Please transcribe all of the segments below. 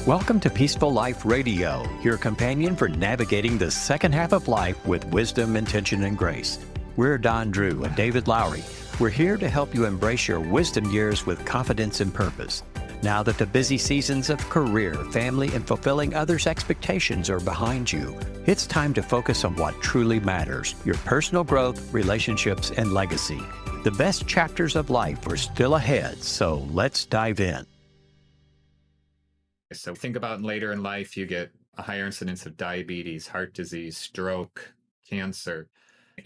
Welcome to Peaceful Life Radio, your companion for navigating the second half of life with wisdom, intention, and grace. We're Don Drew and David Lowry. We're here to help you embrace your wisdom years with confidence and purpose. Now that the busy seasons of career, family, and fulfilling others' expectations are behind you, it's time to focus on what truly matters, your personal growth, relationships, and legacy. The best chapters of life are still ahead, so let's dive in. So think about later in life, you get a higher incidence of diabetes, heart disease, stroke, cancer.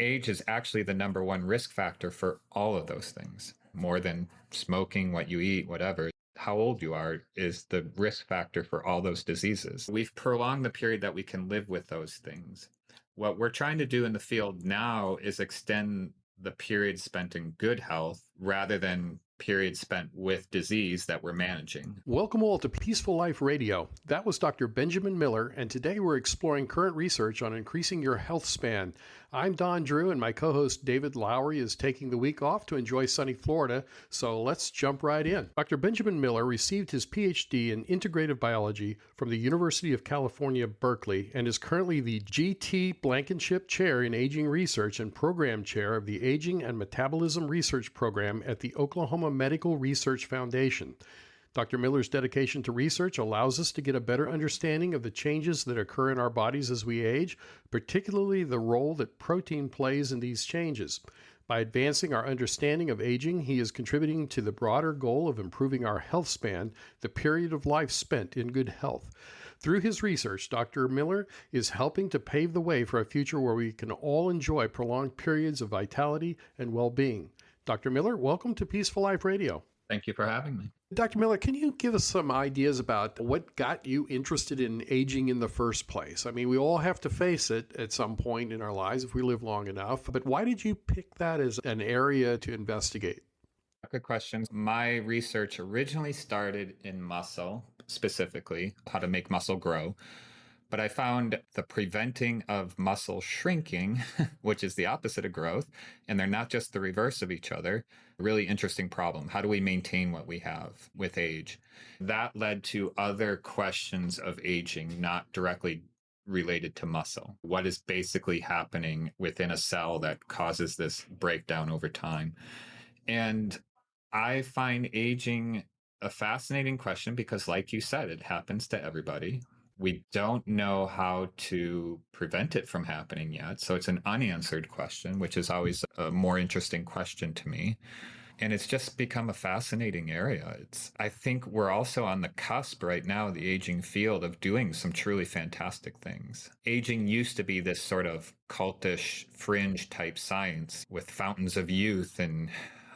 Age is actually the number one risk factor for all of those things, more than smoking, what you eat, whatever. How old you are is the risk factor for all those diseases. We've prolonged the period that we can live with those things. What we're trying to do in the field now is extend the period spent in good health rather than period spent with disease that we're managing. Welcome all to Peaceful Life Radio. That was Dr. Benjamin Miller, and today we're exploring current research on increasing your health span. I'm Don Drew, and my co-host David Lowry is taking the week off to enjoy sunny Florida, so let's jump right in. Dr. Benjamin Miller received his PhD in integrative biology from the University of California, Berkeley, and is currently the G.T. Blankenship Chair in Aging Research and Program Chair of the Aging and Metabolism Research Program at the Oklahoma Medical Research Foundation. Dr. Miller's dedication to research allows us to get a better understanding of the changes that occur in our bodies as we age, particularly the role that protein plays in these changes. By advancing our understanding of aging, he is contributing to the broader goal of improving our health span, the period of life spent in good health. Through his research, Dr. Miller is helping to pave the way for a future where we can all enjoy prolonged periods of vitality and well-being. Dr. Miller, welcome to Peaceful Life Radio. Thank you for having me. Dr. Miller, can you give us some ideas about what got you interested in aging in the first place? I mean, we all have to face it at some point in our lives if we live long enough, but why did you pick that as an area to investigate? Good question. My research originally started in muscle, specifically how to make muscle grow. But I found the preventing of muscle shrinking, which is the opposite of growth, and they're not just the reverse of each other, a really interesting problem. How do we maintain what we have with age? That led to other questions of aging, not directly related to muscle. What is basically happening within a cell that causes this breakdown over time? And I find aging a fascinating question because, like you said, it happens to everybody. We don't know how to prevent it from happening yet. So it's an unanswered question, which is always a more interesting question to me. And it's just become a fascinating area. I think we're also on the cusp right now, the aging field, of doing some truly fantastic things. Aging used to be this sort of cultish, fringe type science with fountains of youth and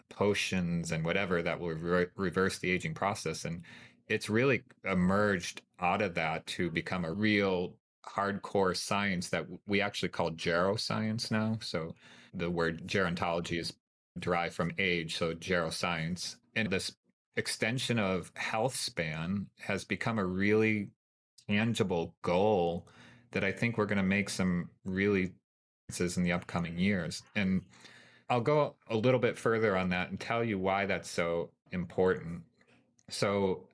potions and whatever that will reverse the aging process. And it's really emerged out of that to become a real hardcore science that we actually call geroscience now. So the word gerontology is derived from age, so geroscience. And this extension of health span has become a really tangible goal that I think we're going to make some really advances in the upcoming years. And I'll go a little bit further on that and tell you why that's so important. So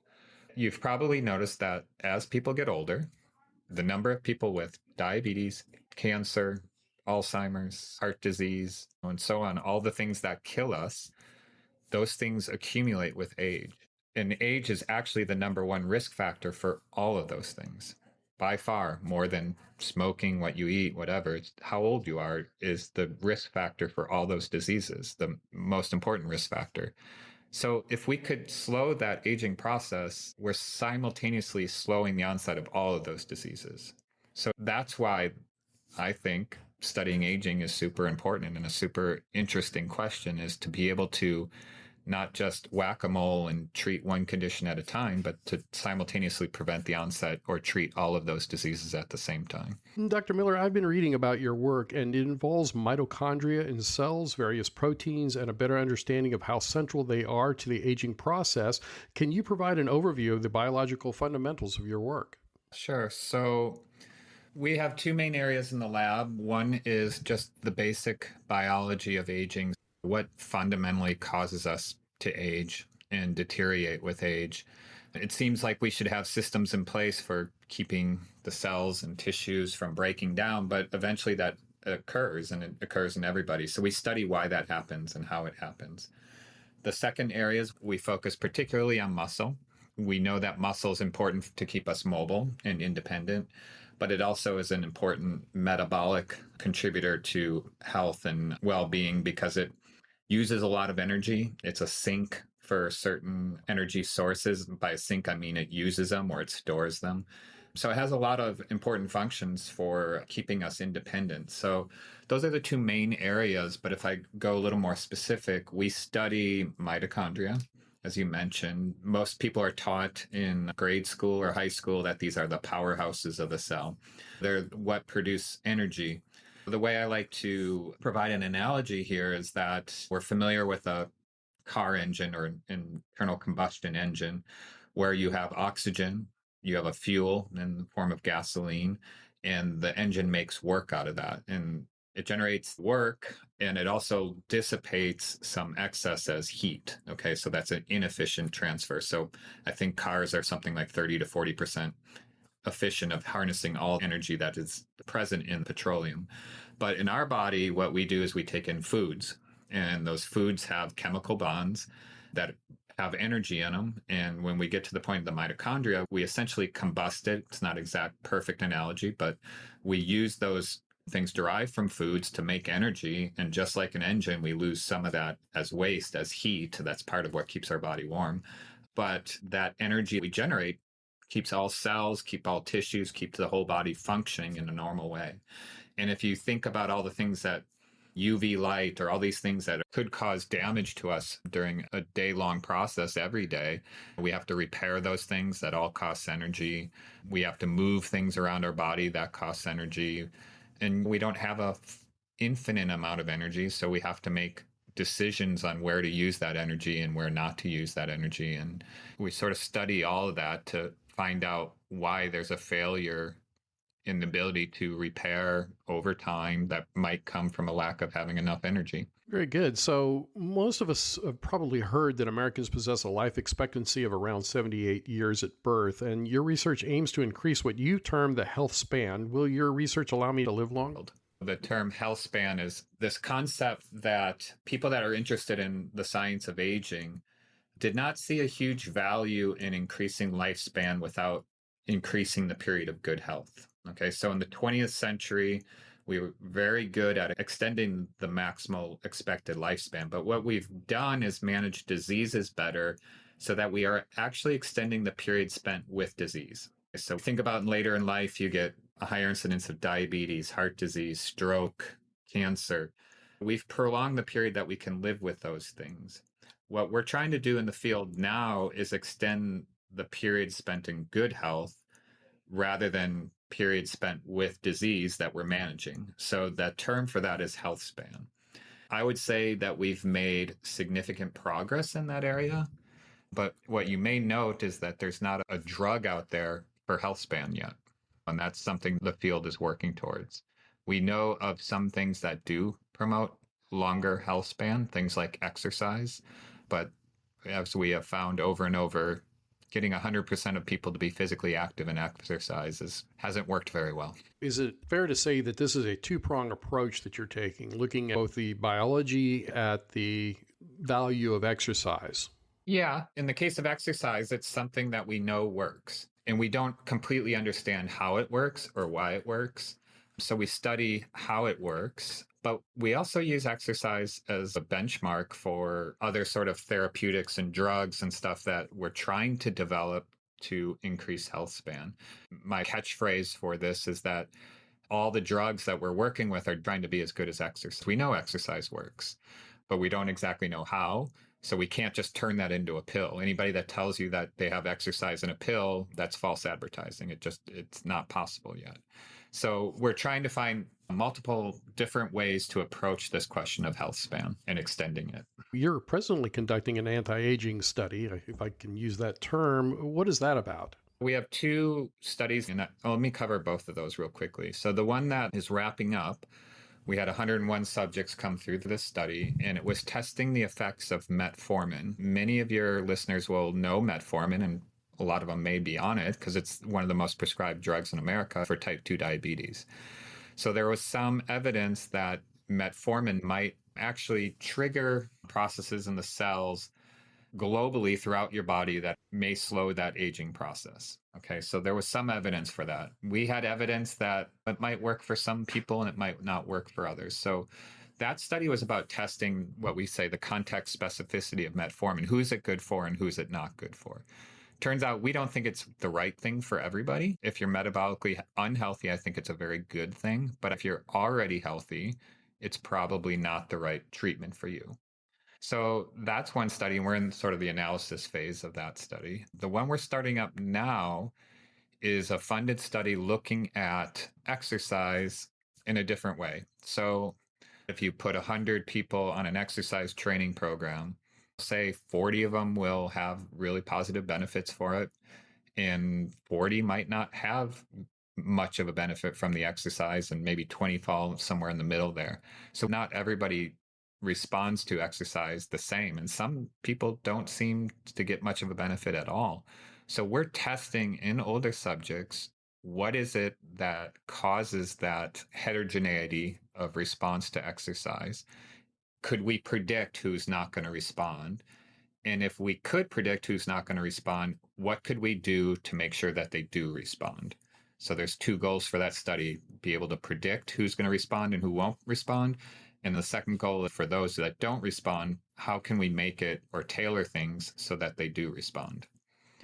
you've probably noticed that as people get older, the number of people with diabetes, cancer, Alzheimer's, heart disease, and so on, all the things that kill us, those things accumulate with age. And age is actually the number one risk factor for all of those things. By far, more than smoking, what you eat, whatever, it's how old you are is the risk factor for all those diseases, the most important risk factor. So if we could slow that aging process, we're simultaneously slowing the onset of all of those diseases. So that's why I think studying aging is super important and a super interesting question, is to be able to not just whack-a-mole and treat one condition at a time, but to simultaneously prevent the onset or treat all of those diseases at the same time. Dr. Miller, I've been reading about your work, and it involves mitochondria in cells, various proteins, and a better understanding of how central they are to the aging process. Can you provide an overview of the biological fundamentals of your work? Sure. So we have two main areas in the lab. One is just the basic biology of aging. What fundamentally causes us to age and deteriorate with age. It seems like we should have systems in place for keeping the cells and tissues from breaking down, but eventually that occurs, and it occurs in everybody. So we study why that happens and how it happens. The second area is we focus particularly on muscle. We know that muscle is important to keep us mobile and independent, but it also is an important metabolic contributor to health and well-being because it uses a lot of energy. It's a sink for certain energy sources. By a sink, I mean it uses them or it stores them. So it has a lot of important functions for keeping us independent. So those are the two main areas. But if I go a little more specific, we study mitochondria. As you mentioned, most people are taught in grade school or high school that these are the powerhouses of the cell. They're what produce energy. The way I like to provide an analogy here is that we're familiar with a car engine or an internal combustion engine where you have oxygen, you have a fuel in the form of gasoline, and the engine makes work out of that. And it generates work and it also dissipates some excess as heat. Okay, so that's an inefficient transfer. So I think cars are something like 30 to 40% efficient of harnessing all energy that is present in petroleum. But in our body, what we do is we take in foods, and those foods have chemical bonds that have energy in them. And when we get to the point of the mitochondria, we essentially combust it. It's not exact perfect analogy, but we use those things derived from foods to make energy. And just like an engine, we lose some of that as waste, as heat. That's part of what keeps our body warm. But that energy we generate keeps all cells, keep all tissues, keep the whole body functioning in a normal way. And if you think about all the things that UV light or all these things that could cause damage to us during a day-long process every day, we have to repair those things. That all costs energy. We have to move things around our body. That costs energy. And we don't have a infinite amount of energy, so we have to make decisions on where to use that energy and where not to use that energy. And we sort of study all of that to find out why there's a failure in the ability to repair over time that might come from a lack of having enough energy. Very good. So most of us have probably heard that Americans possess a life expectancy of around 78 years at birth, and your research aims to increase what you term the health span. Will your research allow me to live long? The term health span is this concept that people that are interested in the science of aging did not see a huge value in increasing lifespan without increasing the period of good health. Okay, so in the 20th century, we were very good at extending the maximal expected lifespan. But what we've done is manage diseases better so that we are actually extending the period spent with disease. So think about later in life, you get a higher incidence of diabetes, heart disease, stroke, cancer. We've prolonged the period that we can live with those things. What we're trying to do in the field now is extend the period spent in good health rather than period spent with disease that we're managing. So that term for that is health span. I would say that we've made significant progress in that area, but what you may note is that there's not a drug out there for health span yet. And that's something the field is working towards. We know of some things that do promote longer health span, things like exercise, but as we have found over and over, getting 100% of people to be physically active and exercise hasn't worked very well. Is it fair to say that this is a two-pronged approach that you're taking, looking at both the biology at the value of exercise? Yeah. In the case of exercise, it's something that we know works, and we don't completely understand how it works or why it works. So we study how it works, but we also use exercise as a benchmark for other sort of therapeutics and drugs and stuff that we're trying to develop to increase health span. My catchphrase for this is that all the drugs that we're working with are trying to be as good as exercise. We know exercise works, but we don't exactly know how. So we can't just turn that into a pill. Anybody that tells you that they have exercise in a pill, that's false advertising. It's not possible yet. So we're trying to find multiple different ways to approach this question of health span and extending it. You're presently conducting an anti-aging study, if I can use that term. What is that about? We have two studies, and let me cover both of those real quickly. So the one that is wrapping up, we had 101 subjects come through this study, and it was testing the effects of metformin. Many of your listeners will know metformin, and a lot of them may be on it because it's one of the most prescribed drugs in America for type 2 diabetes. So there was some evidence that metformin might actually trigger processes in the cells globally throughout your body that may slow that aging process. Okay, so there was some evidence for that. We had evidence that it might work for some people and it might not work for others. So that study was about testing what we say the context specificity of metformin. Who's it good for and who's it not good for? Turns out we don't think it's the right thing for everybody. If you're metabolically unhealthy, I think it's a very good thing. But if you're already healthy, it's probably not the right treatment for you. So that's one study, and we're in sort of the analysis phase of that study. The one we're starting up now is a funded study looking at exercise in a different way. So if you put 100 people on an exercise training program, say 40 of them will have really positive benefits for it, and 40 might not have much of a benefit from the exercise, and maybe 20 fall somewhere in the middle there. So not everybody responds to exercise the same, and some people don't seem to get much of a benefit at all. So we're testing in older subjects, what is it that causes that heterogeneity of response to exercise? Could we predict who's not going to respond? And if we could predict who's not going to respond, what could we do to make sure that they do respond? So there's two goals for that study: be able to predict who's going to respond and who won't respond. And the second goal is for those that don't respond, how can we make it or tailor things so that they do respond?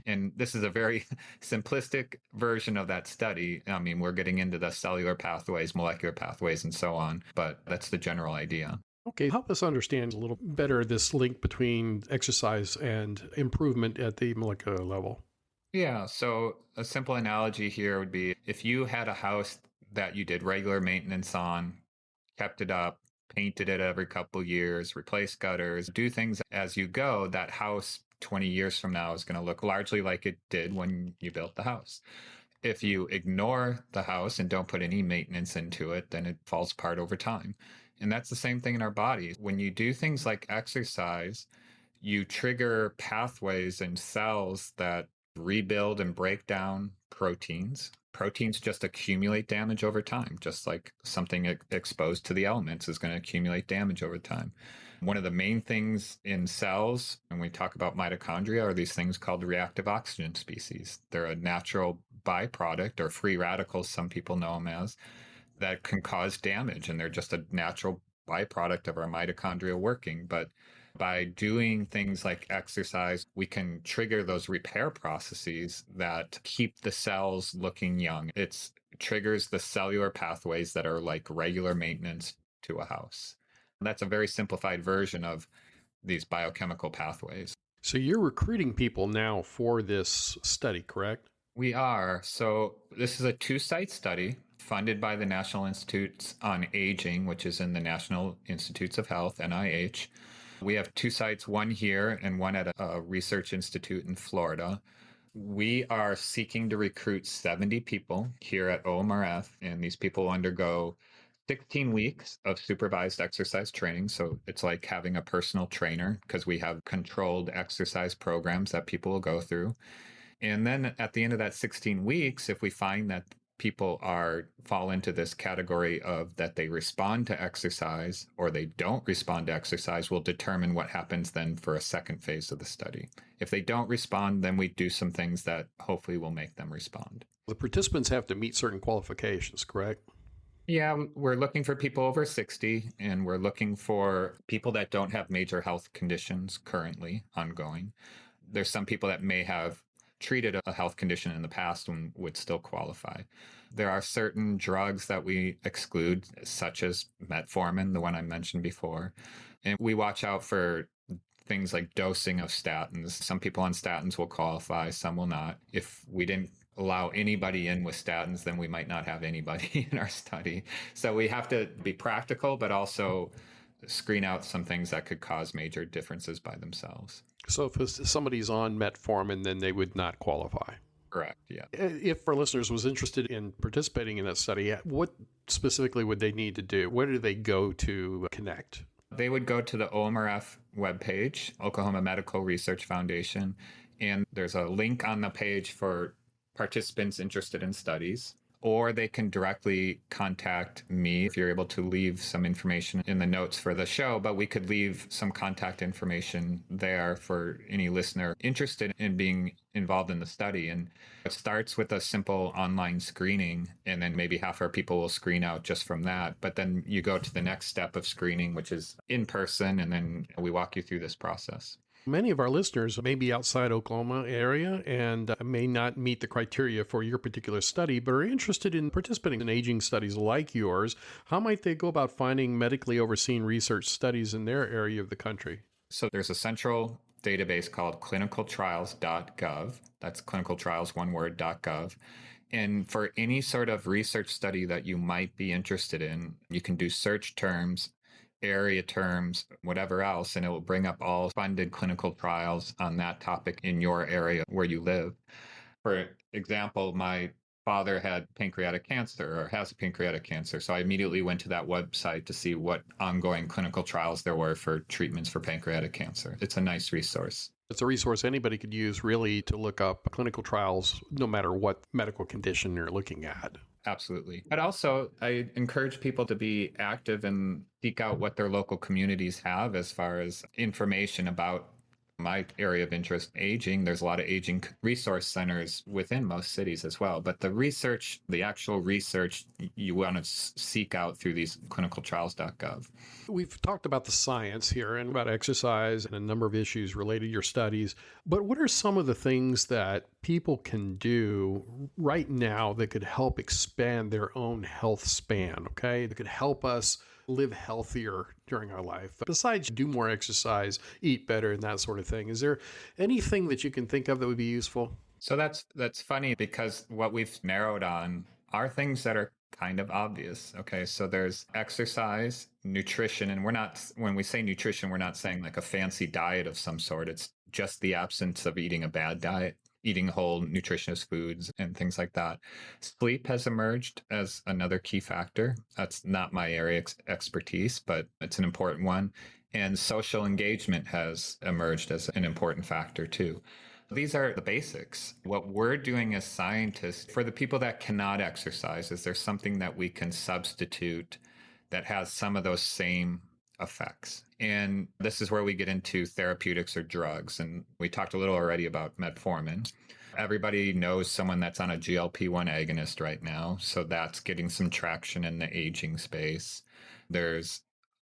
And this is a very simplistic version of that study. I mean, we're getting into the cellular pathways, molecular pathways, and so on, but that's the general idea. Okay, help us understand a little better this link between exercise and improvement at the molecular level. Yeah, so a simple analogy here would be if you had a house that you did regular maintenance on, kept it up, painted it every couple of years, replaced gutters, do things as you go, that house 20 years from now is going to look largely like it did when you built the house. If you ignore the house and don't put any maintenance into it, then it falls apart over time. And that's the same thing in our bodies. When you do things like exercise, you trigger pathways in cells that rebuild and break down proteins. Proteins just accumulate damage over time, just like something exposed to the elements is going to accumulate damage over time. One of the main things in cells, when we talk about mitochondria, are these things called reactive oxygen species. They're a natural byproduct, or free radicals, some people know them as, that can cause damage, and they're just a natural byproduct of our mitochondria working. But by doing things like exercise, we can trigger those repair processes that keep the cells looking young. It triggers the cellular pathways that are like regular maintenance to a house. And that's a very simplified version of these biochemical pathways. So you're recruiting people now for this study, correct? We are. So this is a 2-site study funded by the National Institutes on Aging, which is in the National Institutes of Health, NIH. We have 2 sites, one here and one at a research institute in Florida. We are seeking to recruit 70 people here at OMRF, and these people undergo 16 weeks of supervised exercise training. So it's like having a personal trainer, because we have controlled exercise programs that people will go through. And then at the end of that 16 weeks, if we find that people fall into this category of that they respond to exercise or they don't respond to exercise, we'll determine what happens then for a second phase of the study. If they don't respond, then we do some things that hopefully will make them respond. The participants have to meet certain qualifications, correct? Yeah, we're looking for people over 60, and we're looking for people that don't have major health conditions currently ongoing. There's some people that may have treated a health condition in the past and would still qualify. There are certain drugs that we exclude, such as metformin, the one I mentioned before. And we watch out for things like dosing of statins. Some people on statins will qualify, some will not. If we didn't allow anybody in with statins, then we might not have anybody in our study. So we have to be practical, but also screen out some things that could cause major differences by themselves. So if somebody's on metformin, then they would not qualify. Correct, yeah. If our listeners was interested in participating in that study, what specifically would they need to do? Where do they go to connect? They would go to the OMRF webpage, Oklahoma Medical Research Foundation, And there's a link on the page for participants interested in studies, or they can directly contact me if you're able to leave some information in the notes for the show. But we could leave some contact information there for any listener interested in being involved in the study. And it starts with a simple online screening, and then maybe half our people will screen out just from that. But then you go to the next step of screening, which is in person, and then we walk you through this process. Many of our listeners may be outside Oklahoma area and may not meet the criteria for your particular study, but are interested in participating in aging studies like yours. How might they go about finding medically overseen research studies in their area of the country? So there's a central database called clinicaltrials.gov. That's clinicaltrials, one word, .gov. And for any sort of research study that you might be interested in, you can do search terms, area terms, whatever else, and it will bring up all funded clinical trials on that topic in your area where you live. For example, my father had pancreatic cancer or has pancreatic cancer. So I immediately went to that website to see what ongoing clinical trials there were for treatments for pancreatic cancer. It's a nice resource. It's a resource anybody could use really to look up clinical trials, no matter what medical condition you're looking at. Absolutely. But also, I encourage people to be active and seek out what their local communities have as far as information about my area of interest, aging. There's a lot of aging resource centers within most cities as well. But the research, the actual research, you want to seek out through these clinicaltrials.gov. We've talked about the science here and about exercise and a number of issues related to your studies. But what are some of the things that people can do right now that could help expand their own health span, okay? That could help us live healthier during our life. Besides do more exercise, eat better, and that sort of thing, is there anything that you can think of that would be useful? So that's funny because what we've narrowed on are things that are kind of obvious. Okay, so there's exercise, nutrition, and when we say nutrition, we're not saying like a fancy diet of some sort. It's just the absence of eating a bad diet, eating whole nutritious foods and things like that. Sleep has emerged as another key factor. That's not my area expertise, but it's an important one. And social engagement has emerged as an important factor too. These are the basics. What we're doing as scientists, for the people that cannot exercise, is there something that we can substitute that has some of those same effects? And this is where we get into therapeutics or drugs. And we talked a little already about metformin. Everybody knows someone that's on a GLP-1 agonist right now. So that's getting some traction in the aging space. There's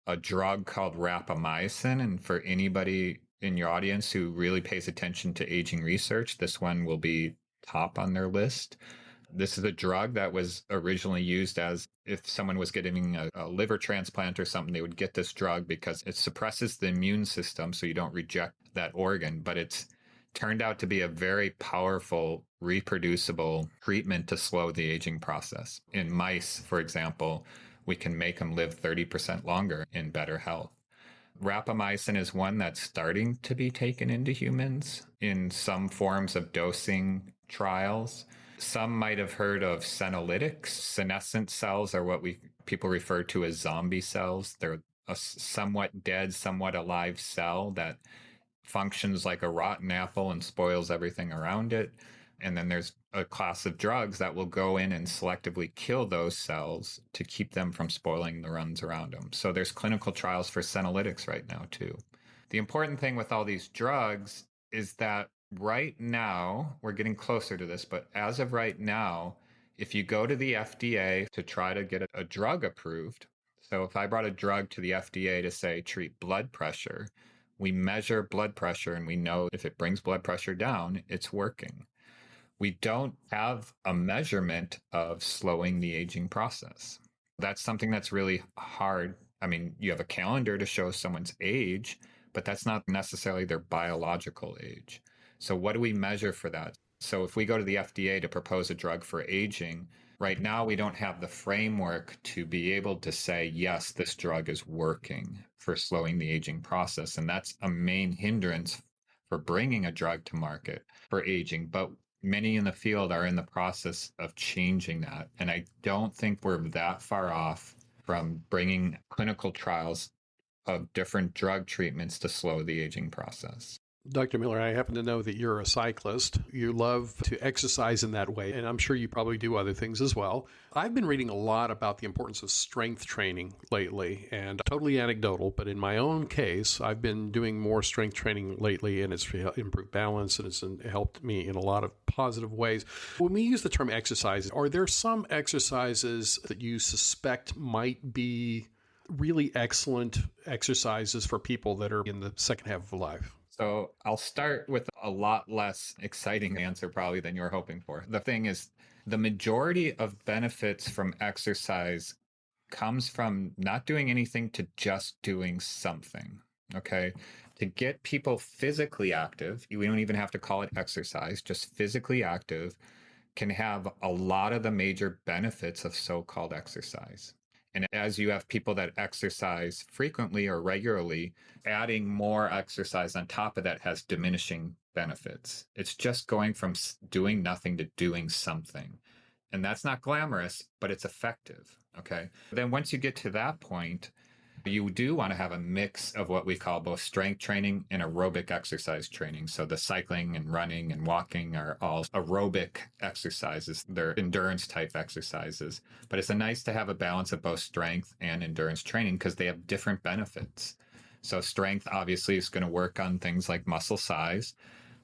a drug called rapamycin. And for anybody in your audience who really pays attention to aging research, this one will be top on their list. This is a drug that was originally used as if someone was getting a liver transplant or something, they would get this drug because it suppresses the immune system so you don't reject that organ. But it's turned out to be a very powerful, reproducible treatment to slow the aging process. In mice, for example, we can make them live 30% longer in better health. Rapamycin is one that's starting to be taken into humans in some forms of dosing trials. Some might have heard of senolytics. Senescent cells are what people refer to as zombie cells. They're a somewhat dead, somewhat alive cell that functions like a rotten apple and spoils everything around it. And then there's a class of drugs that will go in and selectively kill those cells to keep them from spoiling the runs around them. So there's clinical trials for senolytics right now too. The important thing with all these drugs is that right now, we're getting closer to this, but as of right now, if you go to the FDA to try to get a drug approved, so if I brought a drug to the FDA to say treat blood pressure, we measure blood pressure and we know if it brings blood pressure down, it's working. We don't have a measurement of slowing the aging process. That's something that's really hard. I mean, you have a calendar to show someone's age, but that's not necessarily their biological age. So what do we measure for that? So if we go to the FDA to propose a drug for aging, right now we don't have the framework to be able to say, yes, this drug is working for slowing the aging process. And that's a main hindrance for bringing a drug to market for aging. But many in the field are in the process of changing that. And I don't think we're that far off from bringing clinical trials of different drug treatments to slow the aging process. Dr. Miller, I happen to know that you're a cyclist. You love to exercise in that way, and I'm sure you probably do other things as well. I've been reading a lot about the importance of strength training lately, and totally anecdotal, but in my own case, I've been doing more strength training lately, and it's improved balance, and it's helped me in a lot of positive ways. When we use the term exercise, are there some exercises that you suspect might be really excellent exercises for people that are in the second half of life? So I'll start with a lot less exciting answer probably than you're hoping for. The thing is, the majority of benefits from exercise comes from not doing anything to just doing something. Okay. To get people physically active, we don't even have to call it exercise, just physically active can have a lot of the major benefits of so-called exercise. And as you have people that exercise frequently or regularly, adding more exercise on top of that has diminishing benefits. It's just going from doing nothing to doing something. And that's not glamorous, but it's effective. Okay. Then once you get to that point, you do want to have a mix of what we call both strength training and aerobic exercise training. So the cycling and running and walking are all aerobic exercises. They're endurance type exercises. But it's nice to have a balance of both strength and endurance training because they have different benefits. So strength obviously is going to work on things like muscle size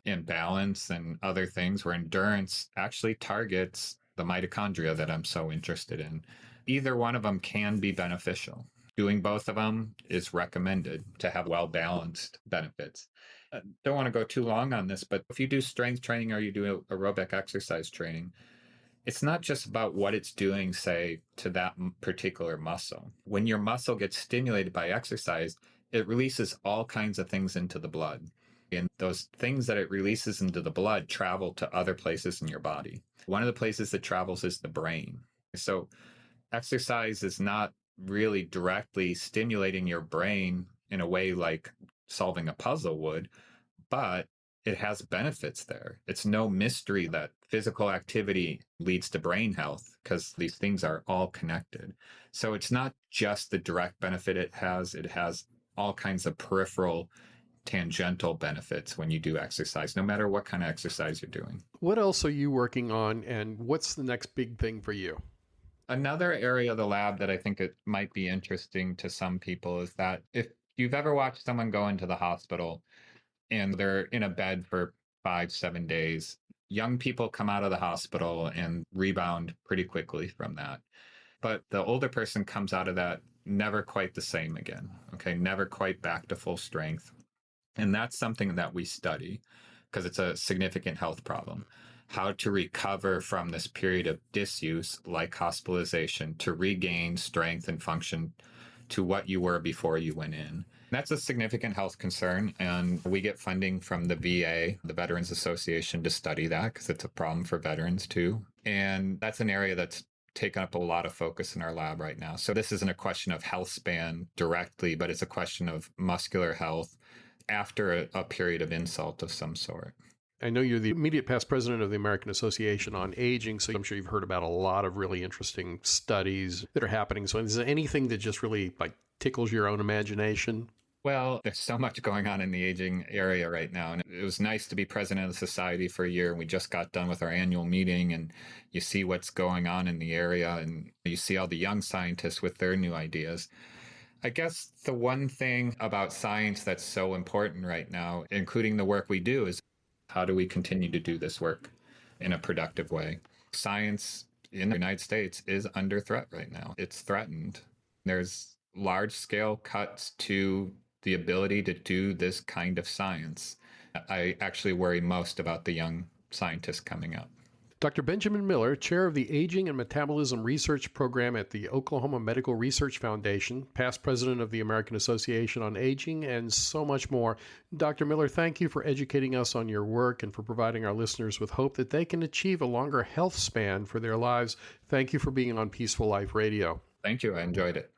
and balance and other things, where endurance actually targets the mitochondria that I'm so interested in. Either one of them can be beneficial. Doing both of them is recommended to have well-balanced benefits. Don't want to go too long on this, but if you do strength training or you do aerobic exercise training, it's not just about what it's doing, say, to that particular muscle. When your muscle gets stimulated by exercise, it releases all kinds of things into the blood. And those things that it releases into the blood travel to other places in your body. One of the places that travels is the brain. So exercise is not really directly stimulating your brain in a way like solving a puzzle would, but it has benefits there. It's no mystery that physical activity leads to brain health because these things are all connected. So it's not just the direct benefit it has all kinds of peripheral tangential benefits when you do exercise, no matter what kind of exercise you're doing. What else are you working on, and what's the next big thing for you? Another area of the lab that I think it might be interesting to some people is that if you've ever watched someone go into the hospital and they're in a bed for 5-7 days, young people come out of the hospital and rebound pretty quickly from that. But the older person comes out of that never quite the same again. Okay, never quite back to full strength. And that's something that we study because it's a significant health problem. How to recover from this period of disuse, like hospitalization, to regain strength and function to what you were before you went in. That's a significant health concern, and we get funding from the VA, the Veterans Association, to study that because it's a problem for veterans too. And that's an area that's taken up a lot of focus in our lab right now. So this isn't a question of health span directly, but it's a question of muscular health after a period of insult of some sort. I know you're the immediate past president of the American Association on Aging, so I'm sure you've heard about a lot of really interesting studies that are happening. So is there anything that just really tickles your own imagination? Well, there's so much going on in the aging area right now. And it was nice to be president of the society for a year. And we just got done with our annual meeting, and you see what's going on in the area, and you see all the young scientists with their new ideas. I guess the one thing about science that's so important right now, including the work we do, is how do we continue to do this work in a productive way? Science in the United States is under threat right now. It's threatened. There's large-scale cuts to the ability to do this kind of science. I actually worry most about the young scientists coming up. Dr. Benjamin Miller, chair of the Aging and Metabolism Research Program at the Oklahoma Medical Research Foundation, past president of the American Association on Aging, and so much more. Dr. Miller, thank you for educating us on your work and for providing our listeners with hope that they can achieve a longer health span for their lives. Thank you for being on Peaceful Life Radio. Thank you. I enjoyed it.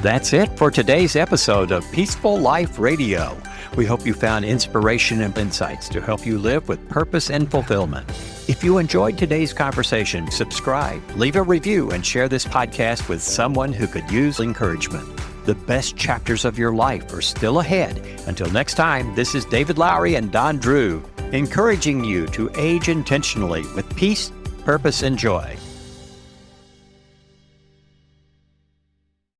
That's it for today's episode of Peaceful Life Radio. We hope you found inspiration and insights to help you live with purpose and fulfillment. If you enjoyed today's conversation, subscribe, leave a review, and share this podcast with someone who could use encouragement. The best chapters of your life are still ahead. Until next time, this is David Lowery and Don Drew, encouraging you to age intentionally with peace, purpose, and joy.